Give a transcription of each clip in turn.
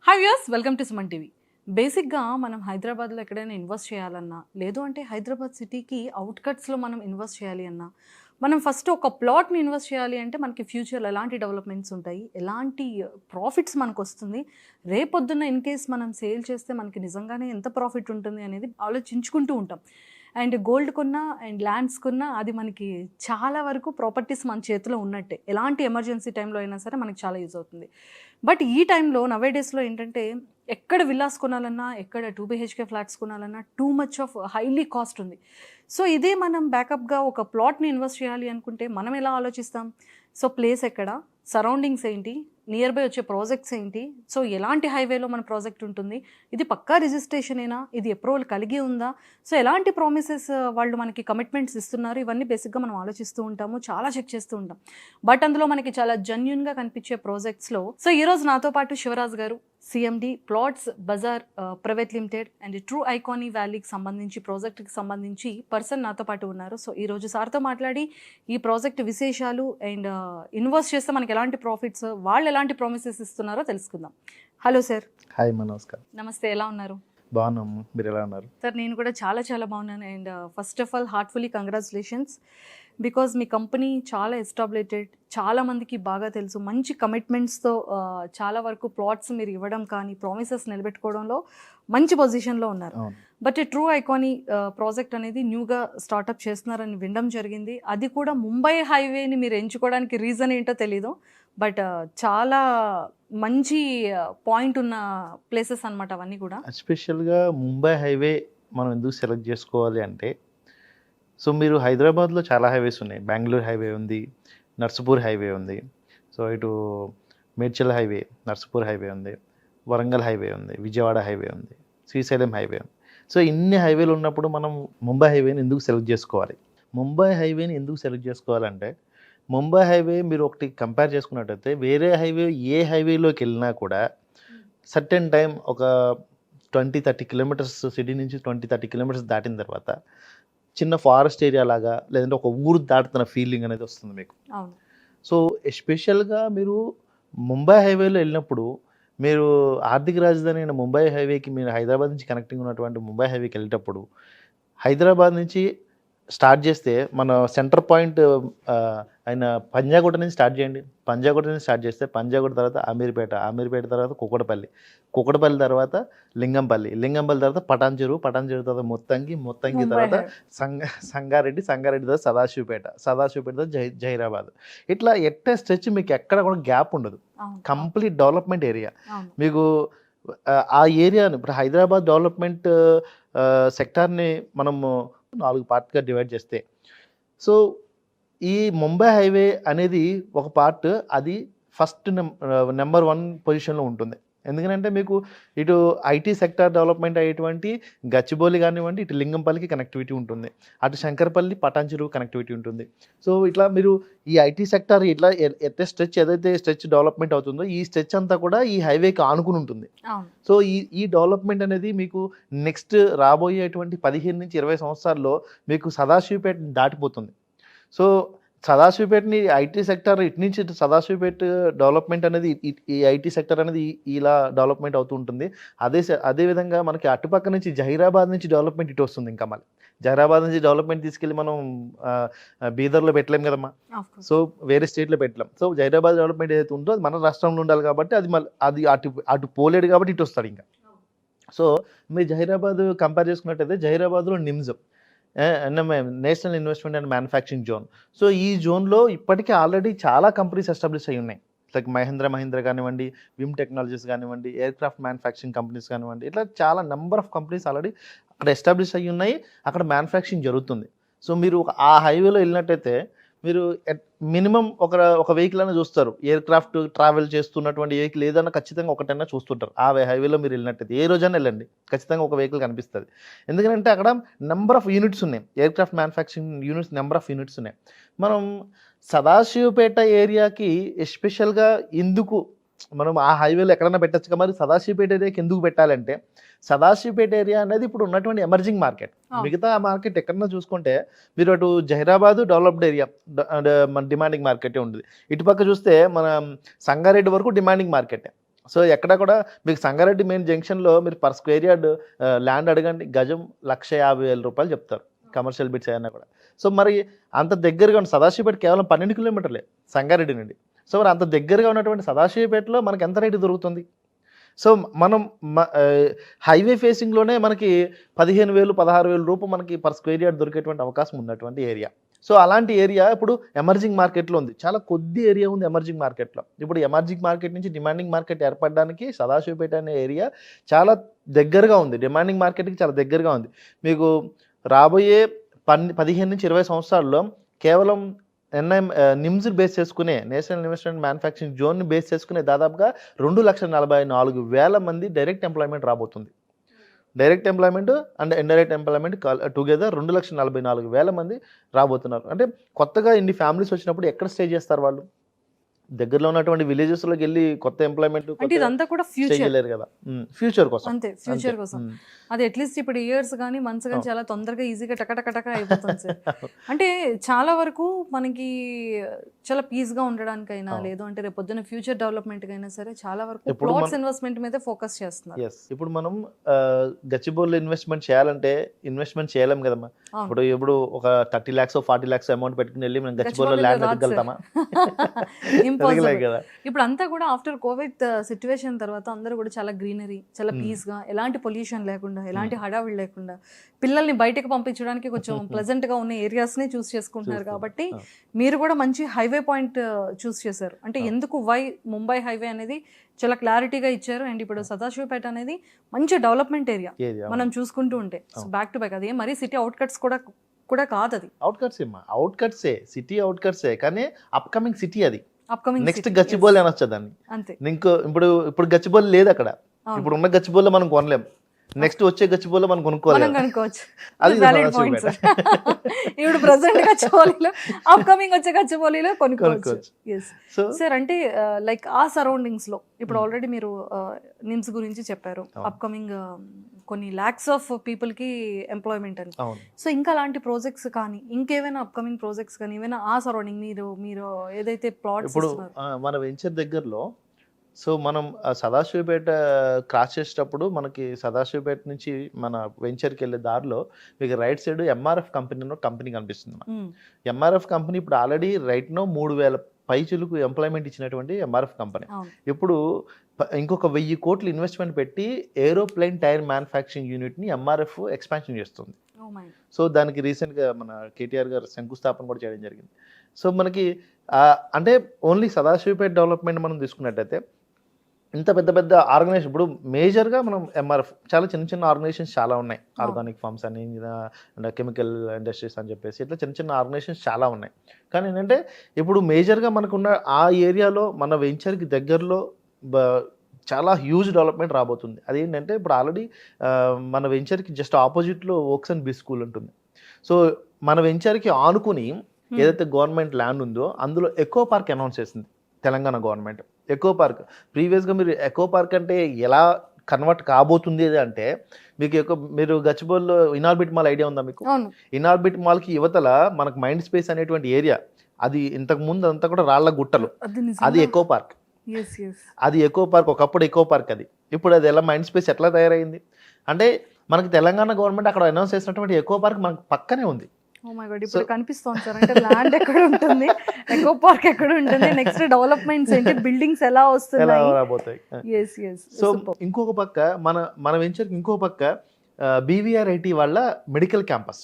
Hi viewers, welcome to Suman TV. బేసిక్గా మనం హైదరాబాద్లో ఎక్కడైనా ఇన్వెస్ట్ చేయాలన్నా, లేదు అంటే హైదరాబాద్ సిటీకి అవుట్కట్స్లో మనం ఇన్వెస్ట్ చేయాలి అన్నా, మనం ఫస్ట్ ఒక ప్లాట్ని ఇన్వెస్ట్ చేయాలి అంటే మనకి ఫ్యూచర్లో ఎలాంటి డెవలప్మెంట్స్ ఉంటాయి, ఎలాంటి ప్రాఫిట్స్ మనకు వస్తుంది, రేపొద్దున్న ఇన్ కేస్ మనం సేల్ చేస్తే మనకి నిజంగానే ఎంత ప్రాఫిట్ ఉంటుంది అనేది ఆలోచించుకుంటూ ఉంటాం. అండ్ గోల్డ్ కొన్నా అండ్ ల్యాండ్స్ కొన్నా అది మనకి చాలా వరకు ప్రాపర్టీస్ మన చేతిలో ఉన్నట్టే. ఎలాంటి ఎమర్జెన్సీ టైంలో అయినా సరే మనకి చాలా యూజ్ అవుతుంది. బట్ ఈ టైంలో నవేడేస్లో ఏంటంటే ఎక్కడ విల్లాస్ కొనాలన్నా, ఎక్కడ 2 BHK ఫ్లాట్స్ కొనాలన్నా too much of highly cost ఉంది. సో ఇదే మనం బ్యాకప్గా ఒక ప్లాట్ని ఇన్వెస్ట్ చేయాలి అనుకుంటే మనం ఎలా ఆలోచిస్తాం? సో ప్లేస్ ఎక్కడ, సరౌండింగ్స్ ఏంటి, నియర్ బై వచ్చే ప్రాజెక్ట్స్ ఏంటి, సో ఎలాంటి హైవేలో మన ప్రాజెక్ట్ ఉంటుంది, ఇది పక్కా రిజిస్ట్రేషనేనా, ఇది అప్రూవల్ కలిగి ఉందా, సో ఎలాంటి ప్రామిసెస్ వాళ్ళు మనకి కమిట్మెంట్స్ ఇస్తున్నారు, ఇవన్నీ బేసిక్గా మనం ఆలోచిస్తూ ఉంటాము, చాలా చెక్ చేస్తూ ఉంటాం. బట్ అందులో మనకి చాలా జెన్యూన్గా కనిపించే ప్రాజెక్ట్స్లో సో ఈరోజు నాతో పాటు శివరాజ్ గారు, CMD plots bazaar private limited and true ఐకానీ వ్యాలీకి సంబంధించి ప్రాజెక్ట్కి సంబంధించి పర్సన్ నాతో పాటు ఉన్నారు. సో ఈరోజు సార్తో మాట్లాడి ఈ ప్రాజెక్ట్ విశేషాలు అండ్ ఇన్వెస్ట్ చేస్తే మనకి ఎలాంటి ప్రాఫిట్స్, వాళ్ళు ఎలాంటి ప్రామిసెస్ ఇస్తున్నారో తెలుసుకుందాం. Hello sir. హాయ్ మా నమస్కారం. నమస్తే, ఎలా ఉన్నారు? బాగున్నాము, మీరు ఎలా ఉన్నారు? సార్ నేను కూడా చాలా చాలా బాగున్నాను. And first of all heartfully congratulations, because me company చాలా ఎస్టాబ్లిటెడ్, చాలామందికి బాగా తెలుసు, మంచి కమిట్మెంట్స్తో చాలా వరకు ప్లాట్స్ మీరు ఇవ్వడం కానీ ప్రామిసెస్ నిలబెట్టుకోవడంలో మంచి పొజిషన్లో ఉన్నారు. బట్ ట్రూ ఐకానీ ప్రాజెక్ట్ అనేది న్యూగా స్టార్ట్అప్ చేస్తున్నారని వినడం జరిగింది. అది కూడా ముంబై హైవేని మీరు ఎంచుకోవడానికి రీజన్ ఏంటో తెలీదు, బట్ చాలా మంచి పాయింట్ ఉన్న ప్లేసెస్ అనమాట అవన్నీ కూడా. ఎస్పెషల్గా ముంబై హైవే మనం ఎందుకు సెలెక్ట్ చేసుకోవాలి అంటే, సో మీరు హైదరాబాద్లో చాలా హైవేస్ ఉన్నాయి. బెంగళూరు హైవే ఉంది, నర్సపూర్ హైవే ఉంది, సో ఇటు మేడ్చల్ హైవే, నర్సపూర్ హైవే ఉంది, వరంగల్ హైవే ఉంది, విజయవాడ హైవే ఉంది, శ్రీశైలం హైవే ఉంది. సో ఇన్ని హైవేలు ఉన్నప్పుడు మనం ముంబై హైవేని ఎందుకు సెలెక్ట్ చేసుకోవాలి? ముంబై హైవేని ఎందుకు సెలెక్ట్ చేసుకోవాలంటే, ముంబై హైవే మీరు ఒకటి కంపేర్ చేసుకున్నట్టయితే వేరే హైవే ఏ హైవేలోకి వెళ్ళినా కూడా సర్టెన్ టైం ఒక 20-30 కిలోమీటర్స్, సిటీ నుంచి 20-30 కిలోమీటర్స్ దాటిన తర్వాత చిన్న ఫారెస్ట్ ఏరియా లాగా, లేదంటే ఒక ఊరు దాటుతున్న ఫీలింగ్ అనేది వస్తుంది మీకు. సో ఎస్పెషల్గా మీరు ముంబై హైవేలో వెళ్ళినప్పుడు, మీరు ఆర్థిక రాజధాని అయిన ముంబై హైవేకి, మీరు హైదరాబాద్ నుంచి కనెక్టింగ్ ఉన్నటువంటి ముంబై హైవేకి వెళ్ళేటప్పుడు హైదరాబాద్ నుంచి స్టార్ట్ చేస్తే మన సెంటర్ పాయింట్ అయిన పంజాగుట్ట నుంచి స్టార్ట్ చేయండి. పంజాగుట్ట నుంచి స్టార్ట్ చేస్తే పంజాగుట్ట తర్వాత అమీర్పేట, అమీర్పేట తర్వాత కుక్కడపల్లి, కుక్కడపల్లి తర్వాత లింగంపల్లి, లింగంపల్లి తర్వాత పటాన్చెరు, పటాన్చెరు తర్వాత మొత్తంగి తర్వాత సంగారెడ్డి, సంగారెడ్డి తర్వాత సదాశివపేట, సదాశివపేట తర్వాత జహీరాబాద్. ఇట్లా ఎట్టే స్ట్రెచ్ మీకు ఎక్కడ కూడా గ్యాప్ ఉండదు. కంప్లీట్ డెవలప్మెంట్ ఏరియా మీకు. ఆ ఏరియాని ఇప్పుడు హైదరాబాద్ డెవలప్మెంట్ సెక్టార్ని మనము 4 పార్ట్గా డివైడ్ చేస్తే, సో ఈ ముంబై హైవే అనేది ఒక పార్ట్, అది ఫస్ట్ నెంబర్ 1 పొజిషన్లో ఉంటుంది. ఎందుకంటే మీకు ఇటు ఐటీ సెక్టార్ డెవలప్మెంట్ అయ్యేటువంటి గచ్చిబౌలి కానివ్వండి, ఇటు లింగంపల్లికి కనెక్టివిటీ ఉంటుంది, అటు శంకర్పల్లి పటాన్చెరు కనెక్టివిటీ ఉంటుంది. సో ఇట్లా మీరు ఈ ఐటీ సెక్టార్ ఇట్లా ఏదైతే స్ట్రెచ్ డెవలప్మెంట్ అవుతుందో, ఈ స్ట్రెచ్ అంతా కూడా ఈ హైవేకి ఆనుకుని ఉంటుంది. సో ఈ డెవలప్మెంట్ అనేది మీకు నెక్స్ట్ రాబోయేటువంటి 15 నుంచి 20 సంవత్సరాల్లో మీకు సదాశివపేట దాటిపోతుంది. సో సదాశివపేటని ఐటీ సెక్టర్ ఇటు నుంచి సదాశివపేట డెవలప్మెంట్ అనేది ఈ ఐటీ సెక్టర్ అనేది ఇలా డెవలప్మెంట్ అవుతూ ఉంటుంది. అదేవిధంగా మనకి అటుపక్క నుంచి జహీరాబాద్ నుంచి డెవలప్మెంట్ ఇటు వస్తుంది. ఇంకా మళ్ళీ జహీరాబాద్ నుంచి డెవలప్మెంట్ తీసుకెళ్ళి మనం బీదర్లో పెట్టలేం కదమ్మా, సో వేరే స్టేట్లో పెట్టలేం. సో జహీరాబాద్ డెవలప్మెంట్ ఏదైతే ఉందో అది మన రాష్ట్రంలో ఉండాలి కాబట్టి అది అటు పోలేడు కాబట్టి ఇటు వస్తాడు ఇంకా. సో మీరు జహీరాబాద్ కంపేర్ చేసుకున్నట్టయితే జహీరాబాద్లో NIMS, national investment and manufacturing zone. So ఈ జోన్లో ఇప్పటికే ఆల్రెడీ చాలా కంపెనీస్ ఎస్టాబ్లిష్ అయ్యి ఉన్నాయి. లైక్ మహీంద్రా కానివ్వండి, విమ్ టెక్నాలజీస్ కానివ్వండి, ఎయిర్ క్రాఫ్ట్ మ్యానుఫ్యాక్చరింగ్ కంపెనీస్ కానివ్వండి, ఇట్లా చాలా నెంబర్ ఆఫ్ కంపెనీస్ ఆల్రెడీ అక్కడ ఎస్టాబ్లిష్ అయ్యి ఉన్నాయి, అక్కడ మ్యానుఫ్యాక్చరింగ్ జరుగుతుంది. సో మీరు ఆ హైవేలో వెళ్ళినట్టయితే మీరు మినిమం ఒక వెహికల్ అయినా చూస్తారు. ఎయిర్ క్రాఫ్ట్ ట్రావెల్ చేస్తున్నటువంటి వెహికల్ ఏదైనా ఖచ్చితంగా ఒకటైనా చూస్తుంటారు. ఆ హైవేలో మీరు వెళ్ళినట్టయితే ఏ రోజైనా వెళ్ళండి, ఖచ్చితంగా ఒక వెహికల్ కనిపిస్తుంది. ఎందుకంటే అక్కడ నెంబర్ ఆఫ్ యూనిట్స్ ఉన్నాయి, air craft manufacturing units number of units ఉన్నాయి. మనం సదాశివపేట ఏరియాకి ఎస్పెషల్గా ఎందుకు మనం ఆ హైవేలో ఎక్కడైనా పెట్టచ్చు, మరి సదాశివపేట ఏరియాకి ఎందుకు పెట్టాలంటే, సదాశివపేట ఏరియా అనేది ఇప్పుడు ఉన్నటువంటి ఎమర్జింగ్ మార్కెట్. మిగతా మార్కెట్ ఎక్కడన్నా చూసుకుంటే మీరు అటు జహీరాబాద్ డెవలప్డ్ ఏరియా, మన డిమాండింగ్ మార్కెటే ఉంటుంది. ఇటుపక్క చూస్తే మన సంగారెడ్డి వరకు డిమాండింగ్ మార్కెటే. సో ఎక్కడ కూడా మీకు సంగారెడ్డి మెయిన్ జంక్షన్లో మీరు పర్ స్క్వేర్ యార్డ్ ల్యాండ్ అడగండి, గజం 1,50,000 రూపాయలు చెప్తారు కమర్షియల్ బిట్స్ అయినా కూడా. సో మరి అంత దగ్గరగా ఉన్న సదాశివపేట కేవలం 12 కిలోమీటర్లే సంగారెడ్డి నుండి. సో మరి అంత దగ్గరగా ఉన్నటువంటి సదాశివపేటలో మనకి ఎంత రేటు దొరుకుతుంది? సో మనం హైవే ఫేసింగ్లోనే మనకి 15,000 16,000 రూపాయలు మనకి పర్ స్క్వేర్ యార్డ్ దొరికేటువంటి అవకాశం ఉన్నటువంటి ఏరియా. సో అలాంటి ఏరియా ఇప్పుడు ఎమర్జింగ్ మార్కెట్లో ఉంది, చాలా కొద్ది ఏరియా ఉంది ఎమర్జింగ్ మార్కెట్లో. ఇప్పుడు ఎమర్జింగ్ మార్కెట్ నుంచి డిమాండింగ్ మార్కెట్ ఏర్పడడానికి సదాశివపేట అనే ఏరియా చాలా దగ్గరగా ఉంది, డిమాండింగ్ మార్కెట్కి చాలా దగ్గరగా ఉంది. మీకు రాబోయే 15 నుంచి 20 సంవత్సరాల్లో కేవలం నిమ్స్ బేస్ చేసుకునే నేషనల్ ఇన్వెస్ట్మెంట్ మ్యానుఫ్యాక్చరింగ్ జోన్ని బేస్ చేసుకునే దాదాపుగా 2,44,000 మంది డైరెక్ట్ ఎంప్లాయ్మెంట్ రాబోతుంది. Direct employment and indirect employment together 2,44,000 మంది రాబోతున్నారు. అంటే కొత్తగా ఇన్ని ఫ్యామిలీస్ వచ్చినప్పుడు ఎక్కడ స్టే చేస్తారు వాళ్ళు? దగ్గరలో ఉన్నటువంటి విలేజెస్లోకి వెళ్ళి కొత్త ఎంప్లాయ్మెంట్ అంటే ఇదంతా కూడా ఫ్యూచర్ చేయలేరు కదా, ఫ్యూచర్ కోసం. అంతే, ఫ్యూచర్ కోసం. అది అట్లీస్ట్ ఇప్పుడు ఇయర్స్ కానీ మంత్స్ కానీ చాలా తొందరగా ఈజీగా టకటకటక అయిపోతుంది సార్. అంటే చాలా వరకు మనకి చాలా పీస్గా ఉండడానికైనా లేదు అంటే రేపు పొద్దున్న ఫ్యూచర్ డెవలప్మెంట్ అయినా సరే చాలా వరకు ప్లాట్స్ ఇన్వెస్ట్మెంట్ మీద ఫోకస్ చేస్తున్నారు. ఇప్పుడు మనం గచ్చిబౌలిలో ఇన్వెస్ట్మెంట్ చేయాలంటే ఇన్వెస్ట్మెంట్ చేయలేం కదమ్మా. ఇప్పుడు ఒక 30 lakhs 40 lakhs అమౌంట్ పెట్టుకుని వెళ్ళి మనం గచ్చిబౌలిలో ల్యాండ్ ఎదగలుగుతామా? ఇప్పుడు అంతా కూడా ఆఫ్టర్ కోవిడ్ సిచ్యువేషన్ తర్వాత అందరూ కూడా చాలా గ్రీనరీ, చాలా పీస్ గా, ఎలాంటి పొల్యూషన్ లేకుండా, ఎలాంటి హడావిడి లేకుండా, పిల్లల్ని బయటకు పంపించడానికి కొంచెం ప్లెజెంట్ గా ఉన్న ఏరియాస్ ని చూస్ చేసుకుంటున్నారు. కాబట్టి మీరు కూడా మంచి హైవే పాయింట్ చూస్ చేశారు. అంటే ఎందుకు వై ముంబై హైవే అనేది చాలా క్లారిటీగా ఇచ్చారు. అండ్ ఇప్పుడు సదాశివపేట అనేది మంచి డెవలప్మెంట్ ఏరియా మనం చూసుకుంటూ ఉంటే బ్యాక్ టు బ్యాక్. అదే మరి సిటీ అవుట్కట్స్ కూడా కాదు, అది అవుట్కట్సే, సిటీ అవుట్కట్సే, కానీ అప్కమింగ్ సిటీ. అది అప్కమింగ్ నెక్స్ట్ గచ్చిబౌలి అనొచ్చు దాన్ని. అంతే. ఇప్పుడు గచ్చిబౌలి లేదు అక్కడ. ఇప్పుడు ఉన్న గచ్చిబౌలిలో మనం కొనలేం, నెక్స్ట్ వచ్చే గచ్చిబౌలిలో మనం కొనుక్కోవచ్చు. ఇప్పుడు ప్రెసెంట్ గచ్చిబౌలిలో, అప్కమింగ్ వచ్చే గచ్చిబౌలిలో కొనుక్కోవచ్చు. సార్ అంటే లైక్ ఆ సరౌండింగ్స్ లో ఇప్పుడు ఆల్రెడీ మీరు నిమ్స్ గురించి చెప్పారు, అప్కమింగ్ కొన్ని లాక్స్ ఆఫ్ పీపుల్ కి ఎంప్లాయ్మెంట్ అని. సో ఇంకా అలాంటి ప్రాజెక్ట్స్ కానీ ఇంకేమైనా అప్కమింగ్ ప్రాజెక్ట్స్ కానీ ఏమైనా ఆ సరౌండింగ్ మీరు ఏదైతే ప్లాట్స్ ఇప్పుడు మన వెంచర్ దగ్గరలో, సో మనం సదాశివపేట క్రాస్ చేసేటప్పుడు మనకి సదాశివపేట నుంచి మన వెంచర్కి వెళ్ళే దారిలో మీకు రైట్ సైడ్ ఎంఆర్ఎఫ్ కంపెనీ కనిపిస్తుంది. ఎంఆర్ఎఫ్ కంపెనీ ఇప్పుడు ఆల్రెడీ రైట్ నో 3,000 పైచులకు ఎంప్లాయ్మెంట్ ఇచ్చినటువంటి ఎంఆర్ఎఫ్ కంపెనీ ఇప్పుడు ఇంకొక 1,000 కోట్లు ఇన్వెస్ట్మెంట్ పెట్టి ఏరోప్లేన్ టైర్ మ్యానుఫ్యాక్చరింగ్ యూనిట్ని ఎంఆర్ఎఫ్ ఎక్స్పాన్షన్ చేస్తుంది. సో దానికి రీసెంట్గా మన కేటీఆర్ గారు శంకుస్థాపన కూడా చేయడం జరిగింది. సో మనకి అంటే ఓన్లీ సదాశివపేట డెవలప్మెంట్ మనం తీసుకున్నట్టయితే ఇంత పెద్ద పెద్ద ఆర్గనైజేషన్, ఇప్పుడు మేజర్గా మనం ఎంఆర్ఎఫ్, చాలా చిన్న చిన్న ఆర్గనైజేషన్స్ చాలా ఉన్నాయి, ఆర్గానిక్ ఫార్మ్స్ అని, కెమికల్ ఇండస్ట్రీస్ అని చెప్పేసి ఇట్లా చిన్న చిన్న ఆర్గనైజేషన్స్ చాలా ఉన్నాయి. కానీ ఏంటంటే ఇప్పుడు మేజర్గా మనకున్న ఆ ఏరియాలో మన వెంచర్కి దగ్గరలో చాలా హ్యూజ్ డెవలప్మెంట్ రాబోతుంది. అదేంటంటే ఇప్పుడు ఆల్రెడీ మన వెంచర్కి జస్ట్ ఆపోజిట్లో ఓక్స్ అండ్ బీ స్కూల్ ఉంటుంది. సో మన వెంచర్కి ఆనుకుని ఏదైతే గవర్నమెంట్ ల్యాండ్ ఉందో అందులో ఎకో పార్క్ అనౌన్స్ చేసింది తెలంగాణ గవర్నమెంట్. ఎకో పార్క్ ప్రీవియస్గా మీరు ఎకో పార్క్ అంటే ఎలా కన్వర్ట్ కాబోతుంది అంటే మీరు గచ్చిబౌలిలో ఇనార్బిట్ మాల్ ఐడియా ఉందా మీకు? ఇనార్బిట్ మాల్కి యువతల మనకు మైండ్ స్పేస్ అనేటువంటి ఏరియా, అది ఇంతకు ముందు అంతా కూడా రాళ్ల గుట్టలు, అది ఎకో పార్క్. అది ఎకో పార్క్, ఒకప్పుడు ఎకో పార్క్ అది. ఇప్పుడు అది ఎలా మైండ్ స్పేస్ ఎట్లా తయారైంది అంటే మనకి తెలంగాణ గవర్నమెంట్ అక్కడ అనౌన్స్ చేసినటువంటి ఎకో పార్క్ మనకు పక్కనే ఉంది. ఓ మై గాడ్, ఇప్పుడు కనిపిస్తుంది సార్. అంటే ల్యాండ్ ఎక్కడ ఉంటుంది, ఎకో పార్క్ ఎక్కడ ఉంటుంది, నెక్స్ట్ డెవలప్మెంట్స్ ఏంటి, బిల్డింగ్స్ ఎలా రాబోతాయి. సో ఇంకొక పక్క మన వెంచర్కి ఇంకో పక్క BVRIT వాళ్ళ medical campus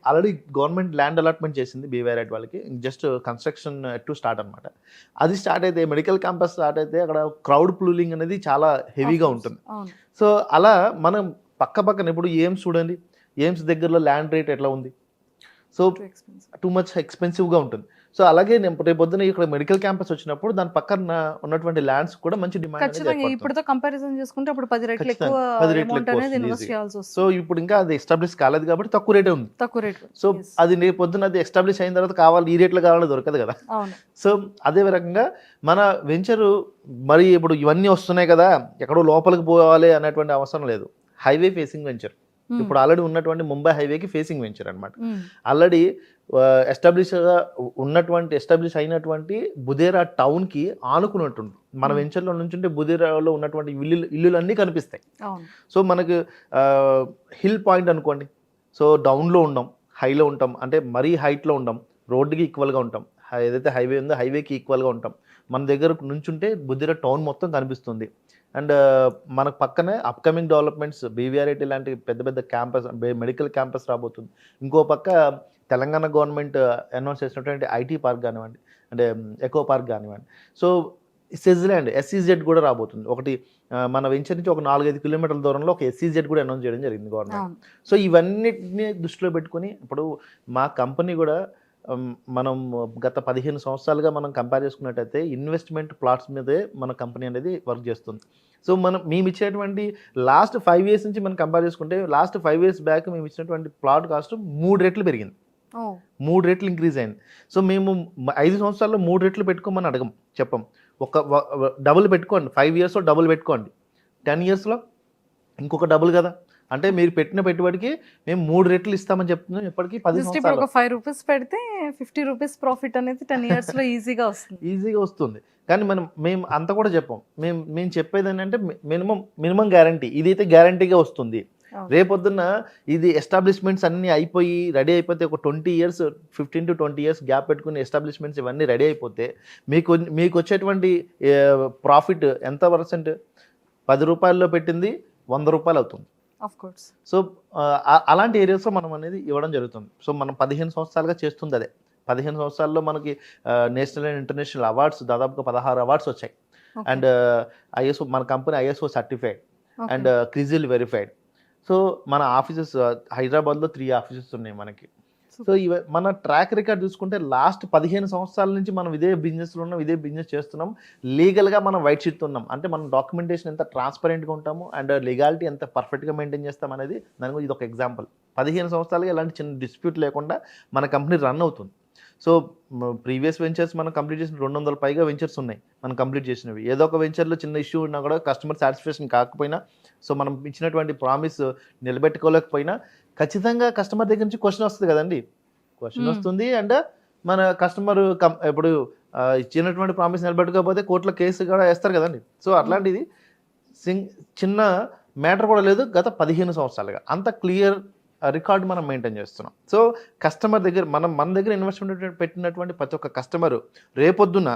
already government land allotment చేసింది BVRIT వాళ్ళకి. జస్ట్ కన్స్ట్రక్షన్ టు స్టార్ట్ అనమాట. అది స్టార్ట్ అయితే, మెడికల్ క్యాంపస్ స్టార్ట్ అయితే అక్కడ క్రౌడ్ ప్లూలింగ్ అనేది చాలా హెవీగా ఉంటుంది. సో అలా మనం పక్కన ఇప్పుడు ఎయిమ్స్ చూడండి, ఎయిమ్స్ దగ్గరలో ల్యాండ్ రేట్ ఎట్లా ఉంది, సో టూ మచ్ ఎక్స్పెన్సివ్గా ఉంటుంది. సో అలాగే రేపు పొద్దున ఇక్కడ మెడికల్ క్యాంపస్ వచ్చినప్పుడు దాని పక్కన ఉన్నటువంటి ల్యాండ్స్ కూడా మంచి డిమాండ్. ఇప్పుడు కంపారిజన్ చేసుకుంటే అప్పుడు 10 రెట్లు ఎక్కువ అమౌంట్ అనేది ఇన్వెస్ట్ చేయాల్సి వస్తుంది. సో ఇప్పుడు ఇంకా అది ఎస్టాబ్లిష్ కాలేదు కాబట్టి తక్కువ రేటే ఉంది. సో అది రేపు పొద్దున అది ఎస్టాబ్లిష్ అయిన తర్వాత కావాలి, ఈ రేట్లో కావాలని దొరకదు కదా. సో అదే రకంగా మన వెంచరు మరి ఇప్పుడు ఇవన్నీ వస్తున్నాయి కదా, ఎక్కడో లోపలికి పోవాలి అనేటువంటి అవసరం లేదు. హైవే ఫేసింగ్ వెంచర్ ఇప్పుడు ఆల్రెడీ ఉన్నటువంటి ముంబై హైవేకి ఫేసింగ్ వెంచర్ అనమాట. ఆల్రెడీ ఎస్టాబ్లిష్ అయినటువంటి బుదేరా టౌన్కి ఆనుకుని ఉంటుంది. మన వెంచర్లో నుంచుంటే బుదేరాలో ఉన్నటువంటి ఇల్లులన్నీ కనిపిస్తాయి. అవును. సో మనకు హిల్ పాయింట్ అనుకోండి, సో డౌన్లో ఉండం, హైలో ఉంటాం, అంటే మరీ హైట్లో ఉండం, రోడ్డుకి ఈక్వల్గా ఉంటాం, ఏదైతే హైవే ఉందో హైవేకి ఈక్వల్గా ఉంటాం. మన దగ్గర నుంచుంటే బుద్ధిర టౌన్ మొత్తం కనిపిస్తుంది. అండ్ మనకు పక్కనే అప్కమింగ్ డెవలప్మెంట్స్ బీవీఆర్ఐటీ లాంటి పెద్ద పెద్ద క్యాంపస్, మెడికల్ క్యాంపస్ రాబోతుంది. ఇంకో పక్క తెలంగాణ గవర్నమెంట్ అనౌన్స్ చేసినటువంటి ఐటీ పార్క్ కానివ్వండి, అంటే ఎకో పార్క్ కానివ్వండి. సో సెజ్లాండ్ ఎస్ఈజెడ్ కూడా రాబోతుంది. ఒకటి మన వెంచర్ నుంచి ఒక 4-5 కిలోమీటర్ల దూరంలో ఒక ఎస్ఈజెడ్ కూడా అనౌన్స్ చేయడం జరిగింది గవర్నమెంట్. సో ఇవన్నిటిని దృష్టిలో పెట్టుకొని ఇప్పుడు మా కంపెనీ కూడా మనం గత 15 సంవత్సరాలుగా మనం కంపేర్ చేసుకున్నట్టయితే ఇన్వెస్ట్మెంట్ ప్లాట్స్ మీదే మన కంపెనీ అనేది వర్క్ చేస్తుంది. సో మేము ఇచ్చేటువంటి లాస్ట్ 5 years నుంచి మనం కంపేర్ చేసుకుంటే లాస్ట్ 5 years బ్యాక్ మేము ఇచ్చినటువంటి ప్లాట్ కాస్ట్ 3 రెట్లు పెరిగింది, 3 రెట్లు ఇంక్రీజ్ అయింది. సో మేము 5 సంవత్సరాల్లో 3 రెట్లు పెట్టుకోమని చెప్పం. ఒక డబుల్ పెట్టుకోండి, 5 yearsలో డబుల్ పెట్టుకోండి, 10 yearsలో ఇంకొక డబుల్ కదా. అంటే మీరు పెట్టిన పెట్టుబడికి మేము 3 రెట్లు ఇస్తామని చెప్తున్నాం. ఇప్పటికీ 10 సంవత్సరాలు ఒక 5 రూపీస్ పెడితే 50 రూపీస్ ప్రాఫిట్ అనేది 10 yearsలో ఈజీగా వస్తుంది. కానీ మేము అంత కూడా చెప్పాం. మేము చెప్పేది ఏంటంటే మినిమం గ్యారంటీ, ఇదైతే గ్యారంటీగా వస్తుంది. రేపొద్దున్న ఇది ఎస్టాబ్లిష్మెంట్స్ అన్నీ అయిపోయి రెడీ అయిపోతే ఒక 20 years 15 to 20 years గ్యాప్ పెట్టుకుని ఎస్టాబ్లిష్మెంట్స్ ఇవన్నీ రెడీ అయిపోతే మీకు వచ్చేటువంటి ప్రాఫిట్ ఎంత పర్సెంట్? 10 రూపాయల్లో పెట్టింది 100 రూపాయలు అవుతుంది. సో అలాంటి ఏరియాస్లో మనం అనేది ఇవ్వడం జరుగుతుంది. సో మనం 15 సంవత్సరాలుగా చేస్తుంది అదే. 15 సంవత్సరాల్లో మనకి నేషనల్ అండ్ ఇంటర్నేషనల్ అవార్డ్స్ దాదాపుగా 16 అవార్డ్స్ వచ్చాయి. అండ్ ఐఎస్ఓ, మన company ISO certified and CRISIL verified. So మన ఆఫీసెస్ హైదరాబాద్లో 3 ఆఫీసెస్ ఉన్నాయి మనకి. సో మన ట్రాక్ రికార్డ్ చూసుకుంటే లాస్ట్ 15 సంవత్సరాల నుంచి మనం ఇదే బిజినెస్లో ఉన్నాం, ఇదే బిజినెస్ చేస్తున్నాం. లీగల్గా మనం వైట్ షీట్ ఉన్నాం, అంటే మనం డాక్యుమెంటేషన్ ఎంత ట్రాన్స్పరెంట్గా ఉంటాము అండ్ లీగాలిటీ ఎంత పర్ఫెక్ట్గా మెయింటైన్ చేస్తాం అనేది దాని గురించి ఇది ఒక ఎగ్జాంపుల్. 15 సంవత్సరాలుగా ఎలాంటి చిన్న డిస్ప్యూట్ లేకుండా మన కంపెనీ రన్ అవుతుంది. సో ప్రీవియస్ వెంచర్స్ మనం కంప్లీట్ చేసిన 200 పైగా వెంచర్స్ ఉన్నాయి మనం కంప్లీట్ చేసినవి. ఏదో ఒక వెంచర్లో చిన్న ఇష్యూ ఉన్నా కూడా కస్టమర్ సాటిస్ఫాక్షన్ కాకపోయినా, సో మనం ఇచ్చినటువంటి ప్రామిస్ నిలబెట్టుకోలేకపోయినా ఖచ్చితంగా కస్టమర్ దగ్గర నుంచి క్వశ్చన్ వస్తుంది కదండి. క్వశ్చన్ వస్తుంది అంటే మన కస్టమర్ ఇప్పుడు ఇచ్చినటువంటి ప్రామిస్ నిలబెట్టుకోకపోతే కోర్టులో కేసు కూడా వేస్తారు కదండి. సో అట్లాంటిది చిన్న మ్యాటర్ కూడా లేదు గత 15 సంవత్సరాలుగా. అంత క్లియర్ రికార్డ్ మనం మెయింటైన్ చేస్తున్నాం. సో కస్టమర్ దగ్గర మన దగ్గర ఇన్వెస్ట్మెంట్ పెట్టినటువంటి ప్రతి ఒక్క కస్టమరు రేపొద్దున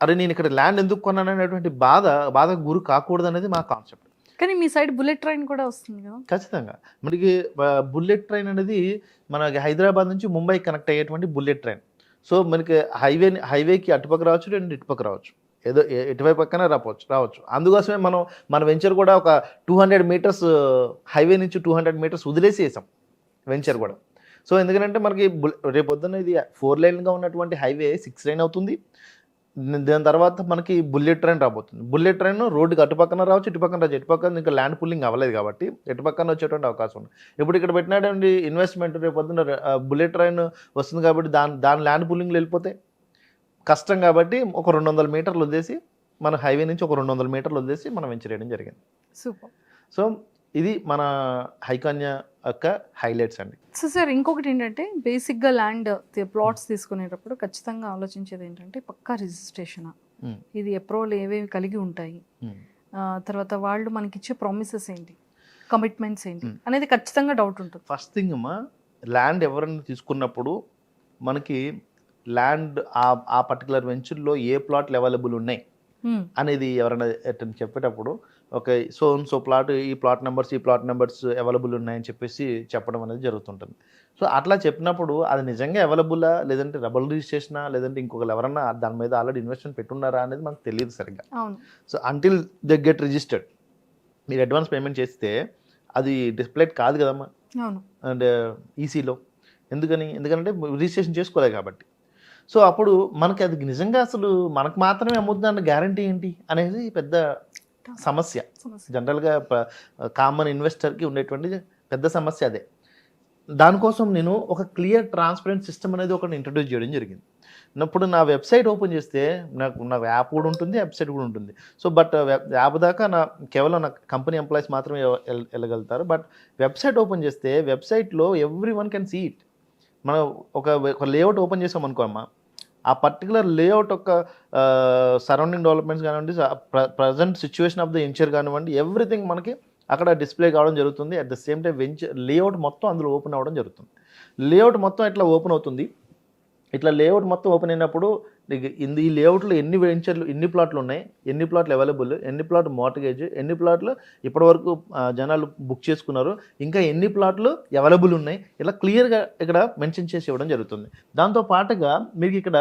అరే నేను ఇక్కడ ల్యాండ్ ఎందుకు కొన్నాను అనేటువంటి బాధకు గురి కాకూడదు అనేది మా కాన్సెప్ట్. కానీ మీ సైడ్ బుల్లెట్ ట్రైన్ కూడా వస్తుంది కదా? ఖచ్చితంగా. మనకి బుల్లెట్ ట్రైన్ అనేది మనకి హైదరాబాద్ నుంచి ముంబై కనెక్ట్ అయ్యేటువంటి బుల్లెట్ ట్రైన్. సో మనకి హైవేకి అటుపక్క రావచ్చు అండ్ ఇటుపక్క రావచ్చు, ఏదో ఎటువైపు పక్కన రావచ్చు. అందుకోసమే మన వెంచర్ కూడా ఒక 200 meters హైవే నుంచి 200 meters వదిలేసి వేసాం వెంచర్ కూడా. సో ఎందుకంటే మనకి రేపు పొద్దున్న ఇది 4 laneగా ఉన్నటువంటి హైవే 6 lane అవుతుంది. దాని తర్వాత మనకి బుల్లెట్ ట్రైన్ రాబోతుంది. బుల్లెట్ ట్రైన్ రోడ్డుకి అటుపక్కన రావచ్చు, ఇటుపక్కన రావచ్చు. ఇటుపక్కన ఇంకా ల్యాండ్ పుల్లింగ్ అవ్వలేదు కాబట్టి ఇటుపక్కన వచ్చేటువంటి అవకాశం ఉంది. ఇప్పుడు ఇక్కడ పెట్టినటువంటి ఇన్వెస్ట్మెంట్ రేపు పొద్దున్న బుల్లెట్ ట్రైన్ వస్తుంది కాబట్టి దాని ల్యాండ్ పుల్లింగ్లో వెళ్ళిపోతే కష్టం కాబట్టి ఒక 200 meterలు వదిలేసి మన హైవే నుంచి ఒక 200 meterలు వదిలేసి మనం వెంచర్ చేయడం జరిగింది. సూపర్. సో ఇది మన హైకాన్యా యొక్క హైలైట్స్ అండి. సో సార్ ఇంకొకటి ఏంటంటే బేసిక్గా ల్యాండ్ ప్లాట్స్ తీసుకునేటప్పుడు ఖచ్చితంగా ఆలోచించేది ఏంటంటే పక్కా రిజిస్ట్రేషన్, ఇది అప్రూవల్ ఏవేవి కలిగి ఉంటాయి, తర్వాత వాళ్ళు మనకి ఇచ్చే ప్రామిసెస్ ఏంటి, కమిట్మెంట్స్ ఏంటి అనేది ఖచ్చితంగా డౌట్ ఉంటుంది. ఫస్ట్ థింగ్ అమ్మా, ల్యాండ్ ఎవరైనా తీసుకున్నప్పుడు మనకి ల్యాండ్ ఆ పర్టికులర్ వెంచర్లో ఏ ప్లాట్లు అవైలబుల్ ఉన్నాయి అనేది ఎవరైనా చెప్పేటప్పుడు ఓకే సో ప్లాట్ ఈ ప్లాట్ నెంబర్స్ అవైలబుల్ ఉన్నాయని చెప్పేసి చెప్పడం అనేది జరుగుతుంటుంది. సో అట్లా చెప్పినప్పుడు అది నిజంగా అవైలబుల్లా, లేదంటే డబుల్ రిజిస్ట్రేషనా, లేదంటే ఇంకొకరు ఎవరన్నా దాని మీద ఆల్రెడీ ఇన్వెస్ట్మెంట్ పెట్టున్నారా అనేది మనకు తెలియదు సరిగ్గా. So until they get registered మీరు అడ్వాన్స్ పేమెంట్ చేస్తే అది డిస్ప్లే కాదు కదమ్మా అండ్ ఈసీలో. ఎందుకంటే రిజిస్ట్రేషన్ చేసుకోలేదు కాబట్టి. సో అప్పుడు మనకి అది నిజంగా అసలు మనకు మాత్రమే అమ్ముతుందన్న గ్యారంటీ ఏంటి అనేది పెద్ద సమస్య. జనరల్గా కామన్ ఇన్వెస్టర్కి ఉండేటువంటి పెద్ద సమస్య అదే. దానికోసం నేను ఒక క్లియర్ ట్రాన్స్పరెంట్ సిస్టమ్ అనేది ఒకటి ఇంట్రడ్యూస్ చేయడం జరిగింది. ఇప్పుడు నా వెబ్సైట్ ఓపెన్ చేస్తే నాకు యాప్ కూడా ఉంటుంది, వెబ్సైట్ కూడా ఉంటుంది. సో బట్ యాప్ దాకా కేవలం నా కంపెనీ ఎంప్లాయీస్ మాత్రమే వెళ్ళగలుగుతారు. బట్ వెబ్సైట్ ఓపెన్ చేస్తే వెబ్సైట్లో every one can see it. మనం ఒక లేఅవుట్ ఓపెన్ చేసాం అనుకో అమ్మా, ఆ పర్టికులర్ లేఅవుట్ యొక్క సరౌండింగ్ డెవలప్మెంట్స్ కానివ్వండి, present situation of the venture కానివ్వండి, ఎవ్రీథింగ్ మనకి అక్కడ డిస్ప్లే కావడం జరుగుతుంది. At the same time layout మొత్తం అందులో ఓపెన్ అవ్వడం జరుగుతుంది. లేఅవుట్ మొత్తం ఇట్లా ఓపెన్ అవుతుంది. ఇట్లా లేఅవుట్ మొత్తం ఓపెన్ అయినప్పుడు ఈ లేఅవుట్లో ఎన్ని వెంచర్లు, ఎన్ని ప్లాట్లు ఉన్నాయి, ఎన్ని ప్లాట్లు అవైలబుల్, ఎన్ని ప్లాట్ మార్టిగేజ్, ఎన్ని ప్లాట్లు ఇప్పటివరకు జనాలు బుక్ చేసుకున్నారు, ఇంకా ఎన్ని ప్లాట్లు అవైలబుల్ ఉన్నాయి, ఇలా క్లియర్గా ఇక్కడ మెన్షన్ చేసి ఇవ్వడం జరుగుతుంది. దాంతో పాటుగా మీకు ఇక్కడ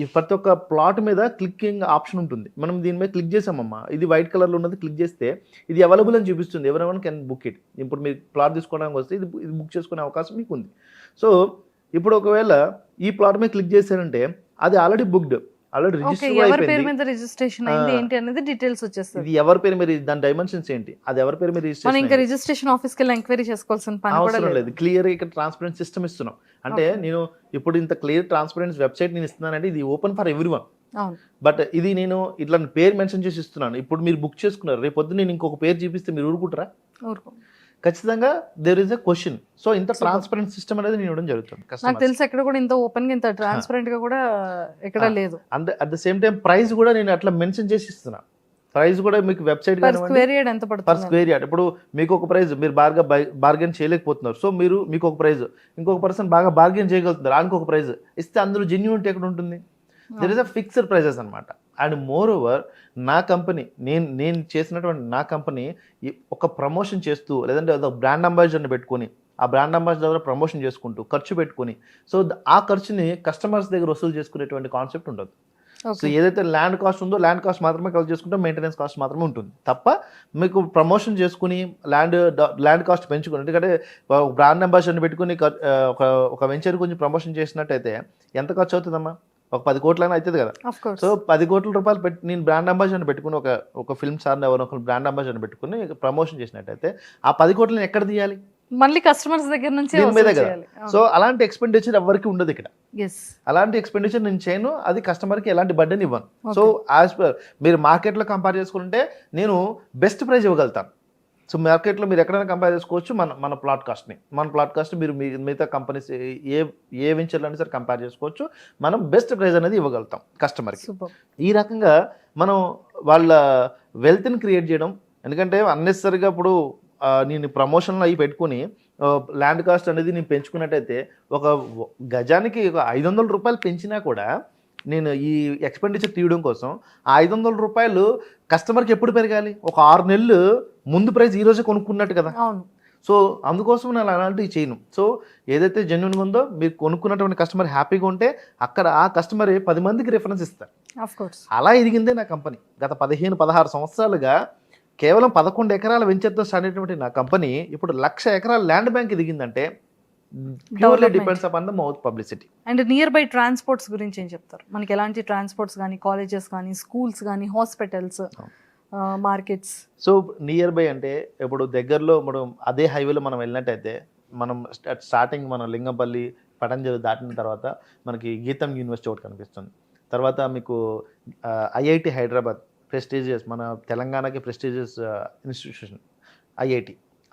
ఈ ప్రతి ఒక్క ప్లాట్ మీద క్లిక్కింగ్ ఆప్షన్ ఉంటుంది. మనం దీని మీద క్లిక్ చేసామమ్మా, ఇది వైట్ కలర్లో ఉన్నది క్లిక్ చేస్తే ఇది అవైలబుల్ అని చూపిస్తుంది. ఎవరెవరైనా కెన్ బుక్ ఇట్. ఇప్పుడు మీరు ప్లాట్ తీసుకోవడానికి వస్తే ఇది బుక్ చేసుకునే అవకాశం మీకు ఉంది. సో ఇప్పుడు ఒకవేళ ఈ ప్లాట్ మీద క్లిక్ చేశారంటే అది ఆల్రెడీ బుక్డ్, ఆల్రెడీ రిజిస్ట్రేషన్ అయింది ఏంటి అనేది డీటెయిల్స్ వచ్చేస్తుంది. ఇది ఎవరి పేరు మీద, దాని డైమెన్షన్స్ ఏంటి, అది ఎవరి పేరు మీద రిజిస్ట్రేషన్ ఆఫీస్కి వెళ్ళి ఎంక్వైరీ చేసుకోవాల్సిన పని అవసరం లేదు. క్లియర్ ఇక్కడ ట్రాన్స్పరెంట్ సిస్టమ్ ఇస్తున్నాం. అంటే నేను ఇప్పుడు ఇంత క్లియర్ ట్రాన్స్పరెన్స్ వెబ్సైట్ నేను ఇస్తున్నానంటే ఇది ఓపెన్ ఫర్ ఎవ్రీవన్. బట్ ఇది నేను ఇట్లా పేరు మెన్షన్ చేసి ఇస్తున్నాను. ఇప్పుడు మీరు బుక్ చేసుకున్నారు, రేపు పొద్దున్న నేను ఇంకొక పేరు చూపిస్తే మీరు ఊరుకుంటారా? ఖచ్చితంగా there is a question. So ఇంత ట్రాన్స్పరెంట్ సిస్టమ్ అనేది నేను ఇవ్వడం జరుగుతుంది. నాకు తెలిసి ఎక్కడ కూడా ఇంత ఓపెన్ గా ఇంత ట్రాన్స్పరెంట్ గా కూడా ఎక్కడ లేదు. And at the same time price కూడా నేను అట్లా మెన్షన్ చేసి ఇస్తున్నా. ప్రైస్ కూడా మీకు వెబ్సైట్ పర్ స్క్వేర్ యార్డ్. ఇప్పుడు మీకు ఒక ప్రైస్, మీరు బాగా బార్గెన్ చేయలేకపోతున్నారు, సో మీకు ఒక ప్రైస్, ఇంకొక పర్సన్ బాగా బార్గెన్ చేయగలుగుతున్నారు, ఆయనకు ఒక ప్రైస్ ఇస్తే అందులో జెన్యూనిటీ ఎక్కడ ఉంటుంది? There is a fixed prices అనమాట. అండ్ మోర్ ఓవర్ నా కంపెనీ, నేను చేసినటువంటి నా కంపెనీ ఒక ప్రమోషన్ చేస్తూ, లేదంటే బ్రాండ్ అంబాసిడర్ని పెట్టుకొని ఆ బ్రాండ్ అంబాసిడర్ ద్వారా ప్రమోషన్ చేసుకుంటూ ఖర్చు పెట్టుకొని, సో ఆ ఖర్చుని కస్టమర్స్ దగ్గర వసూలు చేసుకునేటువంటి కాన్సెప్ట్ ఉండదు. సో ఏదైతే ల్యాండ్ కాస్ట్ ఉందో ల్యాండ్ కాస్ట్ మాత్రమే కలెక్ట్ చేసుకుంటే మెయింటెనెన్స్ కాస్ట్ మాత్రమే ఉంటుంది తప్ప మీకు ప్రమోషన్ చేసుకుని ల్యాండ్ కాస్ట్ పెంచుకుని, ఎందుకంటే బ్రాండ్ అంబాసిడర్ని పెట్టుకుని ఒక వెంచర్ కొంచెం ప్రమోషన్ చేసినట్టయితే ఎంత ఖర్చు అవుతుందమ్మా? ఒక 10 కోట్లైనా అవుతుంది కదా. సో 10 కోట్ల రూపాయలు పెట్టి నేను బ్రాండ్ అంబాసిడర్ని పెట్టుకుని ఒక ఫిల్మ్ స్టార్ని ఎవరో ఒక బ్రాండ్ అంబాసిడర్ని పెట్టుకుని ప్రమోషన్ చేసినట్టయితే ఆ 10 కోట్లని ఎక్కడ తీయాలి? మళ్ళీ కస్టమర్స్ దగ్గర నుంచి మీదే కదా. సో అలాంటి ఎక్స్పెండిచర్ ఎవరికి ఉండదు ఇక్కడ. అలాంటి ఎక్స్పెండిచర్ నేను చేయను, అది కస్టమర్కి ఎలాంటి బర్డెన్ ఇవ్వను. సో యాజ్ పర్ మీరు మార్కెట్లో కంపేర్ చేసుకుంటే నేను బెస్ట్ ప్రైస్ ఇవ్వగలుగుతాను. సో మార్కెట్లో మీరు ఎక్కడైనా కంపేర్ చేసుకోవచ్చు మన ప్లాట్ కాస్ట్ని మీరు మిగతా కంపెనీస్ ఏ వెంచర్లో అయినా సరే కంపేర్ చేసుకోవచ్చు. మనం బెస్ట్ ప్రైస్ అనేది ఇవ్వగలుగుతాం కస్టమర్కి. ఈ రకంగా మనం వాళ్ళ వెల్త్ని క్రియేట్ చేయడం. ఎందుకంటే అన్నెసరిగా ఇప్పుడు నేను ప్రమోషన్లో అవి పెట్టుకుని ల్యాండ్ కాస్ట్ అనేది నేను పెంచుకున్నట్టయితే ఒక గజానికి ఒక 500 రూపాయలు పెంచినా కూడా నేను ఈ ఎక్స్పెండిచర్ తీయడం కోసం ఆ 500 రూపాయలు కస్టమర్కి ఎప్పుడు పెరగాలి? ఒక 6 నెలలు ముందు ప్రైస్ ఈ రోజే కొనుక్కున్నట్టు కదా. సో అందుకోసం నేను అలాంటివి చేయను. సో ఏదైతే జెన్యున్గా ఉందో మీరు కొనుక్కున్నటువంటి కస్టమర్ హ్యాపీగా ఉంటే అక్కడ ఆ కస్టమర్ 10 మందికి రిఫరెన్స్ ఇస్తారు. అలా ఎదిగిందే నా కంపెనీ. గత 15-16 సంవత్సరాలుగా కేవలం 11 ఎకరాల వెంచర్తో స్టార్ట్ అయినటువంటి నా కంపెనీ ఇప్పుడు 1,00,000 ఎకరాల ల్యాండ్ బ్యాంక్ ఎదిగిందంటే purely depends upon the mouth publicity. And nearby transports గురించి ఏం చెప్తారు? మనకి ఎలాంటి ట్రాన్స్పోర్ట్స్ కానీ, కాలేజెస్ కానీ, స్కూల్స్ కానీ, hospitals, markets? So near by అంటే ఇప్పుడు దగ్గరలో మనం అదే హైవేలో మనం వెళ్ళినట్టయితే మనం స్టార్టింగ్ మనం లింగంపల్లి పటంజలి దాటిన తర్వాత మనకి గీతం యూనివర్సిటీ ఒకటి కనిపిస్తుంది. తర్వాత మీకు ఐఐటి హైదరాబాద్, ప్రెస్టీజియస్, మన తెలంగాణకి ప్రెస్టీజియస్ ఇన్స్టిట్యూషన్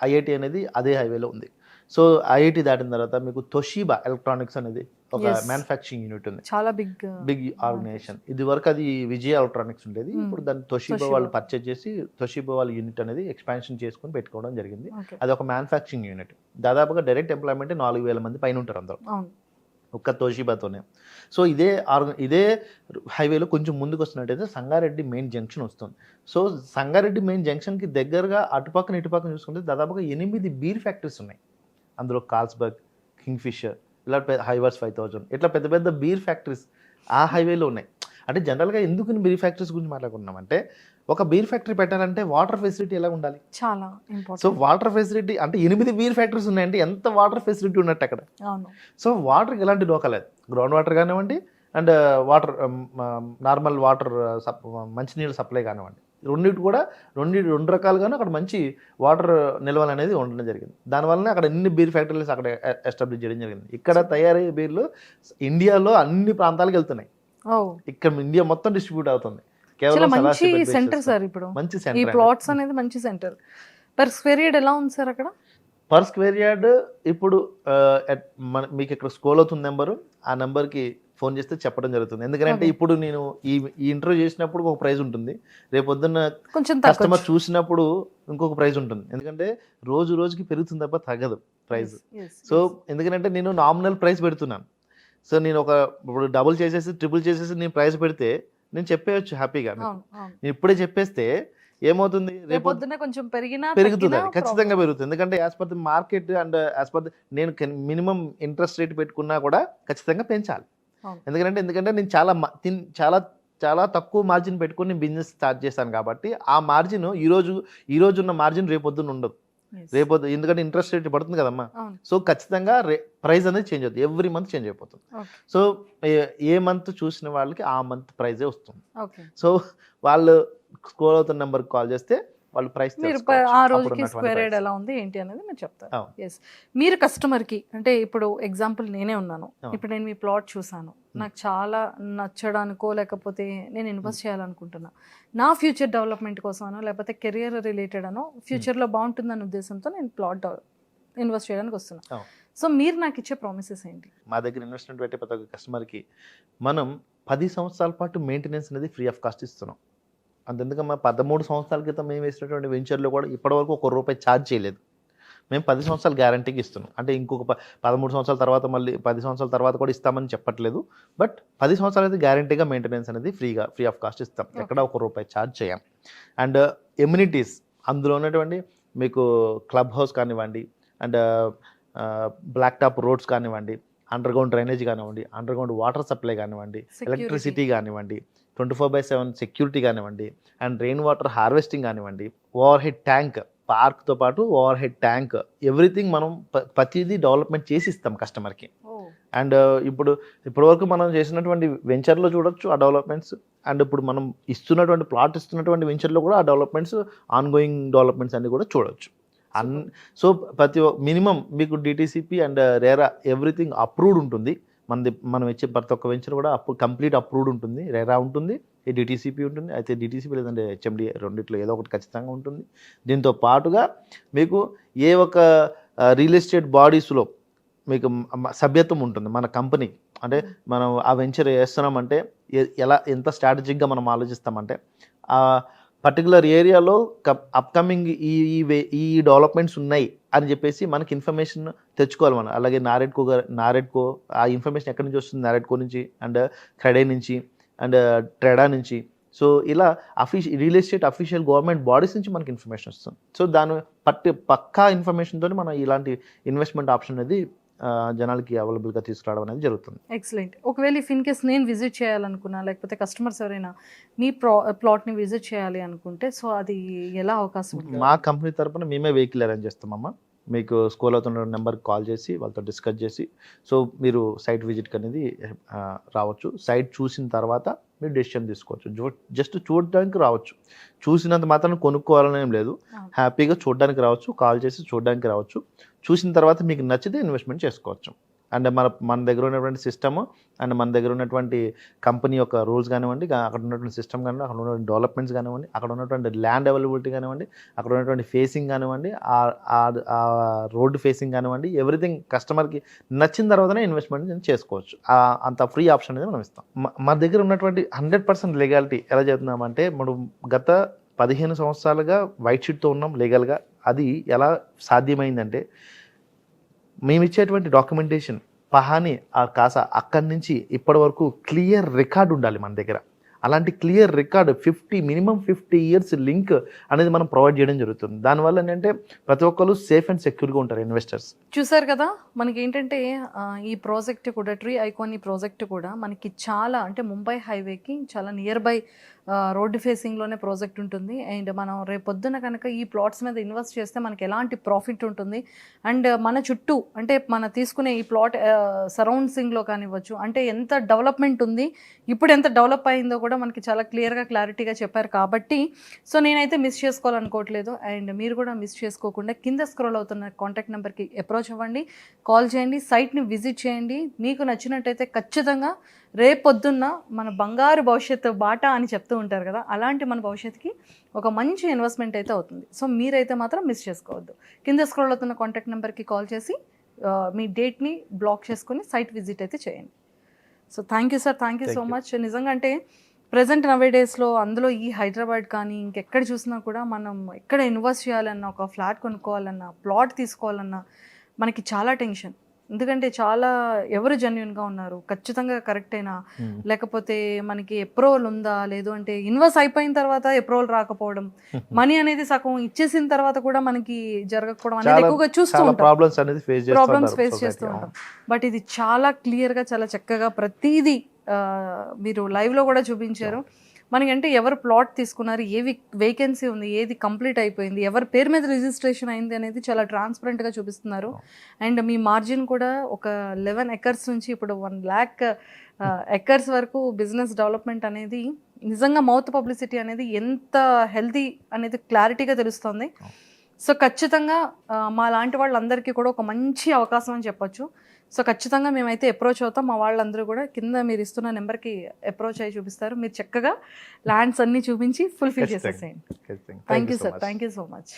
ఐఐటి అనేది అదే హైవేలో ఉంది. సో ఐఐటి దాటిన తర్వాత మీకు తొషిబా ఎలక్ట్రానిక్స్ అనేది ఒక మ్యానుఫ్యాక్చరింగ్ యూనిట్ ఉంది, చాలా బిగ్ ఆర్గనైజేషన్. ఇది వరకు అది విజయ ఎలక్ట్రానిక్స్ ఉండేది, ఇప్పుడు దాన్ని తొషిబా వాళ్ళు పర్చేజ్ చేసి తొషిబా వాళ్ళ యూనిట్ అనేది ఎక్స్పాన్షన్ చేసుకుని పెట్టుకోవడం జరిగింది. అది ఒక మ్యానుఫ్యాక్చరింగ్ యూనిట్. దాదాపుగా డైరెక్ట్ ఎంప్లాయ్మెంట్ 4,000 మంది పైన ఉంటారు అందరూ ఒక్క తోషిబాతోనే. సో ఇదే హైవేలో కొంచెం ముందుకు వస్తున్నట్టయితే సంగారెడ్డి మెయిన్ జంక్షన్ వస్తుంది. సో సంగారెడ్డి మెయిన్ జంక్షన్కి దగ్గరగా అటుపక్కన ఇటుపక్కన చూసుకుంటే దాదాపుగా 8 బీర్ ఫ్యాక్టరీస్ ఉన్నాయి. అందులో కార్ల్స్బర్గ్, కింగ్ఫిషర్, ఇలా హైవర్స్ 5000 ఇట్లా పెద్ద పెద్ద బీర్ ఫ్యాక్టరీస్ ఆ హైవేలో ఉన్నాయి. అంటే జనరల్గా ఎందుకు బీర్ ఫ్యాక్టరీస్ గురించి మాట్లాడుకున్నామంటే ఒక బీర్ ఫ్యాక్టరీ పెట్టాలంటే వాటర్ ఫెసిలిటీ ఎలా ఉండాలి? చాలా ఇంపార్టెంట్. సో వాటర్ ఫెసిలిటీ అంటే 8 బీర్ ఫ్యాక్టరీస్ ఉన్నాయంటే ఎంత వాటర్ ఫెసిలిటీ ఉన్నట్టు అక్కడ. సో వాటర్కి ఎలాంటి డోకలేదు. గ్రౌండ్ వాటర్ కానివ్వండి అండ్ వాటర్ నార్మల్ వాటర్ మంచినీళ్ళ సప్లై కానివ్వండి, రెండు రకాలుగాను అక్కడ మంచి వాటర్ నిల్వలు అనేది ఉండడం జరిగింది. దానివల్లనే అక్కడ ఎన్ని బీర్ ఫ్యాక్టరీస్ అక్కడ ఎస్టాబ్లిష్ చేయడం జరిగింది. ఇక్కడ తయారయ్యే బీర్లు ఇండియాలో అన్ని ప్రాంతాలకు వెళ్తున్నాయి. ఇక్కడ ఇండియా మొత్తం డిస్ట్రిబ్యూట్ అవుతుంది. మంచి సెంటర్ సార్. ఇప్పుడు మంచి ఈ ప్లాట్స్ అనేది మంచి సెంటర్. పర్ స్క్వేర్ యార్డ్ ఎలా ఉంది సార్ అక్కడ? పర్ స్క్వేర్ యార్డ్ ఇప్పుడు మీకు ఇక్కడ స్క్రోల్ అవుతున్న నెంబరు, ఆ నెంబర్కి ఫోన్ చేస్తే చెప్పడం జరుగుతుంది. ఎందుకంటే Okay. ఇప్పుడు నేను ఈ ఇంటర్వ్యూ చేసినప్పుడు ఒక ప్రైస్ ఉంటుంది, రేపు పొద్దున్న కొంచెం కస్టమర్ చూసినప్పుడు ఇంకొక ప్రైస్ ఉంటుంది. ఎందుకంటే రోజుకి పెరుగుతుంది తప్ప తగ్గదు ప్రైస్. సో ఎందుకంటే నేను నామినల్ ప్రైస్ పెడుతున్నాను. సో నేను ఇప్పుడు డబుల్ చేసేసి ట్రిపుల్ చేసేసి నేను ప్రైస్ పెడితే నేను చెప్పేయచ్చు హ్యాపీగా. నేను ఇప్పుడే చెప్పేస్తే ఏమవుతుంది, రేపు పొద్దున్న కొంచెం పెరుగుతుంది, అది ఖచ్చితంగా పెరుగుతుంది. ఎందుకంటే as per the market and as per the నేను మినిమం ఇంట్రెస్ట్ రేట్ పెట్టుకున్నా కూడా ఖచ్చితంగా పెంచాలి. ఎందుకంటే నేను చాలా చాలా తక్కువ మార్జిన్ పెట్టుకుని బిజినెస్ స్టార్ట్ చేశాను కాబట్టి ఆ మార్జిన్ ఈ రోజు ఉన్న మార్జిన్ రేపొద్దున ఉండదు. రేపొద్దు ఎందుకంటే ఇంట్రెస్ట్ రేట్ పడుతుంది కదమ్మా. సో ఖచ్చితంగా ప్రైస్ అనేది చేంజ్ అవుతుంది, ఎవ్రీ మంత్ చేంజ్ అయిపోతుంది. సో ఏ మంత్ చూసిన వాళ్ళకి ఆ మంత్ ప్రైజే వస్తుంది. సో వాళ్ళు స్క్రోల్ అవుతున్న నెంబర్కి కాల్ చేస్తే వాళ్ళు ప్రైస్ మీరు ఆ రోజుకి స్క్వేర్ యార్డ్ ఎలా ఉంది ఏంటి అనేది మీరు చెప్తారు. ఎస్, మీరు కస్టమర్కి అంటే ఇప్పుడు ఎగ్జాంపుల్ నేనే ఉన్నాను, ఇప్పుడు నేను మీ ప్లాట్ చూసాను, నాకు చాలా నచ్చడానికో లేకపోతే నేను ఇన్వెస్ట్ చేయాలనుకుంటున్నా, నా ఫ్యూచర్ డెవలప్మెంట్ కోసమనో లేకపోతే కెరియర్ రిలేటెడ్ అనో ఫ్యూచర్లో బాగుంటుందన్న ఉద్దేశంతో నేను ప్లాట్ ఇన్వెస్ట్ చేయడానికి వస్తున్నాను. సో మీరు నాకు ఇచ్చే ప్రామిసెస్ ఏంటి? మా దగ్గర ఇన్వెస్ట్మెంట్ పెట్టే ప్రతి ఒక్క కస్టమర్కి మనం 10 సంవత్సరాల పాటు మెయింటెనెన్స్ అనేది ఫ్రీ ఆఫ్ కాస్ట్ ఇస్తున్నాం. అంతెందుకమ్మా 13 సంవత్సరాల క్రితం మేము వేసినటువంటి వెంచర్లో కూడా ఇప్పటివరకు ₹1 ఛార్జ్ చేయలేదు. మేము 10 సంవత్సరాలు గ్యారంటీకి ఇస్తున్నాం. అంటే ఇంకొక 13 సంవత్సరాల తర్వాత మళ్ళీ 10 సంవత్సరాల తర్వాత కూడా ఇస్తామని చెప్పట్లేదు. బట్ 10 సంవత్సరాలు అయితే గ్యారంటీగా మెయింటెనెన్స్ అనేది ఫ్రీ ఆఫ్ కాస్ట్ ఇస్తాం. ఎక్కడ ₹1 ఛార్జ్ చేయం. అండ్ ఎమ్యూనిటీస్ అందులో ఉన్నటువంటి మీకు క్లబ్ హౌస్ కానివ్వండి, అండ్ బ్లాక్ టాప్ రోడ్స్ కానివ్వండి, అండర్ గ్రౌండ్ డ్రైనేజ్ కానివ్వండి, అండర్ గ్రౌండ్ వాటర్ సప్లై కానివ్వండి, ఎలక్ట్రిసిటీ కానివ్వండి, 24/7 సెక్యూరిటీ కానివ్వండి, అండ్ రెయిన్ వాటర్ హార్వెస్టింగ్ కానివ్వండి, ఓవర్ హెడ్ ట్యాంక్, పార్క్తో పాటు ఓవర్ హెడ్ ట్యాంక్, ఎవ్రీథింగ్ మనం ప్రతిదీ డెవలప్మెంట్ చేసి ఇస్తాం కస్టమర్కి. అండ్ ఇప్పటివరకు మనం చేసినటువంటి వెంచర్లో చూడొచ్చు ఆ డెవలప్మెంట్స్, అండ్ ఇప్పుడు మనం ప్లాట్ ఇస్తున్నటువంటి వెంచర్లో కూడా ఆ డెవలప్మెంట్స్, ఆన్గోయింగ్ డెవలప్మెంట్స్ అన్ని కూడా చూడొచ్చు. సో మినిమం మీకు DTCP and RERA everything approved ఉంటుంది. మనం ఇచ్చే ప్రతి ఒక్క వెంచర్ కూడా కంప్లీట్ అప్రూవ్డ్ ఉంటుంది. రేరా ఉంటుంది, ఈ డిటీసీపీ ఉంటుంది. అయితే డిటీసీపీ లేదంటే హెచ్ఎండి రెండిట్లో ఏదో ఒకటి ఖచ్చితంగా ఉంటుంది. దీంతో పాటుగా మీకు ఏ ఒక రియల్ ఎస్టేట్ బాడీస్లో మీకు సభ్యత్వం ఉంటుంది మన కంపెనీకి. అంటే మనం ఆ వెంచర్ వేస్తున్నామంటే ఎంత స్ట్రాటజిక్గా మనం ఆలోచిస్తామంటే ఆ పర్టికులర్ ఏరియాలో అప్కమింగ్ ఈ డెవలప్మెంట్స్ ఉన్నాయి అని చెప్పేసి మనకి ఇన్ఫర్మేషన్ తెచ్చుకోవాలి మనం. అలాగే నారెడ్కో ఆ ఇన్ఫర్మేషన్ ఎక్కడి నుంచి వస్తుంది, నారెడ్కో నుంచి, అండ్ క్రెడే నుంచి, అండ్ ట్రెడా నుంచి. సో ఇలా real estate official government bodies నుంచి మనకి ఇన్ఫర్మేషన్ వస్తుంది. సో దాని పక్కా ఇన్ఫర్మేషన్తో మనం ఇలాంటి ఇన్వెస్ట్మెంట్ ఆప్షన్ అనేది జనాలకి అవైలబుల్గా తీసుకురావడం అనేది జరుగుతుంది. ఎక్సలెంట్. ఒకవేళ ఇఫ్ ఇన్ కేస్ నేను విజిట్ చేయాలనుకున్నా, లేకపోతే కస్టమర్స్ ఎవరైనా మీ ప్లాట్ని విజిట్ చేయాలి అనుకుంటే, సో అది ఎలా అవకాశం ఉంటుంది? మా కంపెనీ తరపున మేమే వెహికల్ అరేంజ్ చేస్తామమ్మా. మీకు స్కూల్ అవుతున్న నెంబర్కి కాల్ చేసి వాళ్ళతో డిస్కస్ చేసి, సో మీరు సైట్ విజిట్కి అనేది రావచ్చు. సైట్ చూసిన తర్వాత మీరు డెసిషన్ తీసుకోవచ్చు. జస్ట్ చూడడానికి రావచ్చు, చూసినంత మాత్రం కొనుక్కోవాలని ఏం లేదు. హ్యాపీగా చూడడానికి రావచ్చు, కాల్ చేసి చూడడానికి రావచ్చు. చూసిన తర్వాత మీకు నచ్చితే ఇన్వెస్ట్మెంట్ చేసుకోవచ్చు. అండ్ మన దగ్గర ఉన్నటువంటి సిస్టమ్, అండ్ మన దగ్గర ఉన్నటువంటి కంపెనీ యొక్క రూల్స్ కానివ్వండి, అక్కడ ఉన్నటువంటి సిస్టమ్ కానివ్వండి, అక్కడ ఉన్నటువంటి డెవలప్మెంట్స్ కానివ్వండి, అక్కడ ఉన్నటువంటి ల్యాండ్ అవైలబిలిటీ కానివ్వండి, అక్కడ ఉన్నటువంటి ఫేసింగ్ కానివ్వండి, ఆ రోడ్డు ఫేసింగ్ కానివ్వండి, ఎవ్రీథింగ్ కస్టమర్కి నచ్చిన తర్వాతనే ఇన్వెస్ట్మెంట్ చేసుకోవచ్చు. అంత ఫ్రీ ఆప్షన్ అనేది మనం ఇస్తాం. మా దగ్గర ఉన్నటువంటి 100% లీగాలిటీ ఎలా చెప్తున్నామంటే, మనం గత 15 సంవత్సరాలుగా వైట్ షీట్తో ఉన్నాం లీగల్గా. అది ఎలా సాధ్యమైందంటే, మేము ఇచ్చేటువంటి డాక్యుమెంటేషన్ పహాని ఆ కాసా అక్కడి నుంచి ఇప్పటి వరకు క్లియర్ రికార్డ్ ఉండాలి మన దగ్గర. అలాంటి clear record minimum 50 years link అనేది మనం ప్రొవైడ్ చేయడం జరుగుతుంది. దానివల్ల ఏంటంటే ప్రతి ఒక్కరు సేఫ్ అండ్ సెక్యూర్గా ఉంటారు ఇన్వెస్టర్స్. చూసారు కదా, మనకి ఏంటంటే ఈ ప్రాజెక్ట్ కూడా ట్రీ ఐకాన్ ఈ ప్రాజెక్ట్ కూడా మనకి చాలా అంటే ముంబై హైవేకి చాలా నియర్ బై రోడ్డు ఫేసింగ్లోనే ప్రాజెక్ట్ ఉంటుంది. అండ్ మనం రేపొద్దున కనుక ఈ ప్లాట్స్ మీద ఇన్వెస్ట్ చేస్తే మనకి ఎలాంటి ప్రాఫిట్ ఉంటుంది, అండ్ మన చుట్టూ అంటే మన తీసుకునే ఈ ప్లాట్ సరౌండింగ్లో కానివ్వచ్చు, అంటే ఎంత డెవలప్మెంట్ ఉంది, ఇప్పుడు ఎంత డెవలప్ అయిందో కూడా మనకి చాలా క్లారిటీగా చెప్పారు. కాబట్టి సో నేనైతే మిస్ చేసుకోవాలనుకోవట్లేదు. అండ్ మీరు కూడా మిస్ చేసుకోకుండా కింద స్క్రోల్ అవుతున్న కాంటాక్ట్ నెంబర్కి అప్రోచ్ అవ్వండి, కాల్ చేయండి, సైట్ని విజిట్ చేయండి. మీకు నచ్చినట్టయితే ఖచ్చితంగా రేపొద్దున్న మన బంగారు భవిష్యత్తు బాటా అని చెప్తూ ఉంటారు కదా, అలాంటి మన భవిష్యత్తుకి ఒక మంచి ఇన్వెస్ట్మెంట్ అయితే అవుతుంది. సో మీరైతే మాత్రం మిస్ చేసుకోవద్దు. కింద స్క్రోల్ అవుతున్న కాంటాక్ట్ నెంబర్కి కాల్ చేసి మీ డేట్ని బ్లాక్ చేసుకొని సైట్ విజిట్ అయితే చేయండి. So thank you sir, thank you so much. నిజంగా అంటే ప్రజెంట్ నవేడేస్లో అందులో ఈ హైదరాబాద్ కానీ ఇంకెక్కడ చూసినా కూడా మనం ఎక్కడ ఇన్వెస్ట్ చేయాలన్నా, ఒక ఫ్లాట్ కొనుక్కోవాలన్నా, ప్లాట్ తీసుకోవాలన్నా మనకి చాలా టెన్షన్. ఎందుకంటే చాలా ఎవరు జెన్యున్గా ఉన్నారు, ఖచ్చితంగా కరెక్ట్ అయినా, లేకపోతే మనకి అప్రూవల్ ఉందా, లేదు అంటే ఇన్వెస్ట్ అయిపోయిన తర్వాత అప్రూవల్ రాకపోవడం, మనీ అనేది సగం ఇచ్చేసిన తర్వాత కూడా మనకి జరగకపోవడం అనేది ఎక్కువగా చూస్తూ ఉంటాం, ప్రాబ్లమ్స్ ఫేస్ చేస్తూ ఉంటాం. బట్ ఇది చాలా క్లియర్గా, చాలా చక్కగా ప్రతిదీ మీరు లైవ్లో కూడా చూపించారు. మనకంటే ఎవరు ప్లాట్ తీసుకున్నారు, ఏవి వేకెన్సీ ఉంది, ఏది కంప్లీట్ అయిపోయింది, ఎవరి పేరు మీద రిజిస్ట్రేషన్ అయింది అనేది చాలా ట్రాన్స్పరెంట్గా చూపిస్తున్నారు. అండ్ మీ మార్జిన్ కూడా ఒక 11 ఎకర్స్ నుంచి ఇప్పుడు 1 lakh ఎకర్స్ వరకు బిజినెస్ డెవలప్మెంట్ అనేది నిజంగా మౌత్ పబ్లిసిటీ అనేది ఎంత హెల్తీ అనేది క్లారిటీగా తెలుస్తుంది. సో ఖచ్చితంగా మా లాంటి వాళ్ళందరికీ కూడా ఒక మంచి అవకాశం అని చెప్పొచ్చు. సో ఖచ్చితంగా మేమైతే అప్రోచ్ అవుతాం. మా వాళ్ళందరూ కూడా కింద మీరు ఇస్తున్న నెంబర్కి అప్రోచ్ అయ్యి చూపిస్తారు. మీరు చక్కగా ల్యాండ్స్ అన్నీ చూపించి ఫుల్ఫిల్ చేసేసేయండి. Thank you sir, thank you so much.